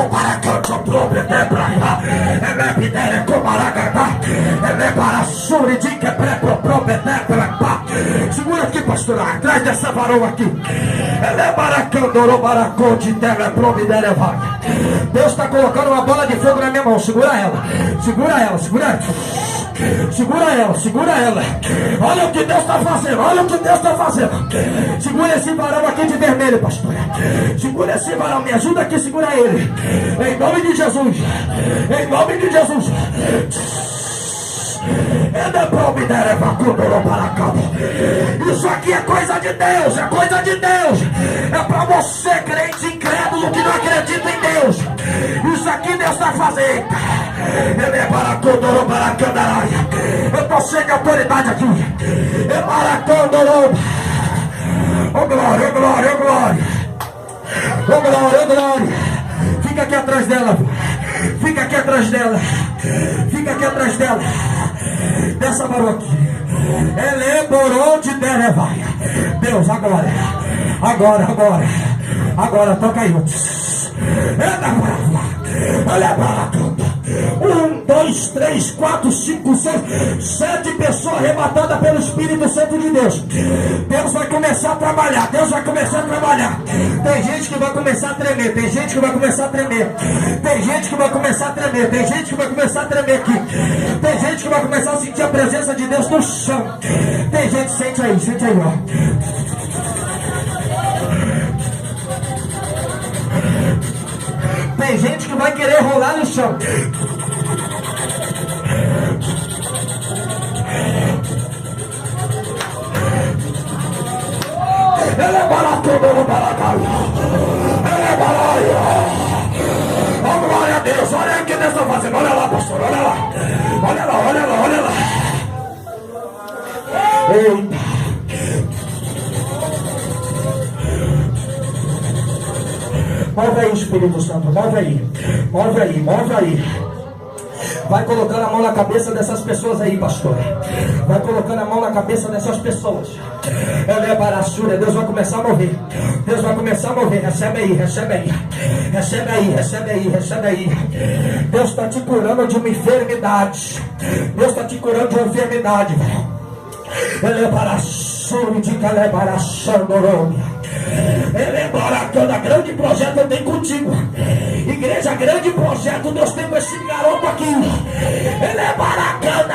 Coparacanto, Probete, Praia, Elepidere, Comaragata, Eleparasuri, Dica, Prepo, Probete, Prepa. Segura aqui, pastor, atrás dessa varoa aqui. Eleparacandoro, Baracote, Tele, Probidere, vai. Deus está colocando uma bola de fogo na minha mão. Segura ela, segura ela, segura ela. Segura ela, segura ela. Olha o que Deus está fazendo, olha o que Deus está fazendo. Segura esse varão aqui de vermelho, pastor. Segura esse varão, me ajuda aqui, segura ele. Em nome de Jesus, em nome de Jesus. Isso aqui é coisa de Deus, é coisa de Deus. É para você, crente incrédulo, que não acredita em Deus. Isso aqui Deus está fazendo. Ele é Baracondoro, Baracandaraia. Eu estou cheio de autoridade aqui. É Baracondoro. Oh glória, oh glória, oh glória. Oh glória, oh glória. Fica aqui atrás dela. Fica aqui atrás dela. Fica aqui atrás dela. Dessa varão aqui. Ele é Boronte Derevaia. Deus, agora. Agora, agora. Agora, toca aí. Olha para tudo. 1, 2, 3, 4, 5, 6, 7 pessoas arrebatadas pelo Espírito Santo de Deus. Deus vai começar a trabalhar. Deus vai começar a trabalhar. Tem gente que vai começar a tremer. Tem gente que vai começar a tremer. Tem gente que vai começar a tremer. Tem gente que vai começar a tremer aqui. Tem gente que vai começar a sentir a presença de Deus no chão. Tem gente, sente aí, ó. Tem gente que vai querer rolar no chão. Ele é barato, ele é barato. Ele é barato. Oh, glória a Deus. Olha aí o que Deus está fazendo. Olha lá, pastor. Olha lá. Olha lá, olha lá, olha lá. Eita. Move aí, Espírito Santo, move aí, move aí, move aí. Vai colocando a mão na cabeça dessas pessoas aí, pastor. Vai colocando a mão na cabeça dessas pessoas. Ela é baraçura, Deus vai começar a mover. Deus vai começar a mover, recebe aí, recebe aí. Recebe aí, recebe aí, recebe aí. Deus está te curando de uma enfermidade. Deus está te curando de uma enfermidade. Ela é baraçura, de ela é baraçandorômia. Ele é baracana, grande projeto tem contigo. Igreja, grande projeto Deus tem com esse garoto aqui. Ele é baracana.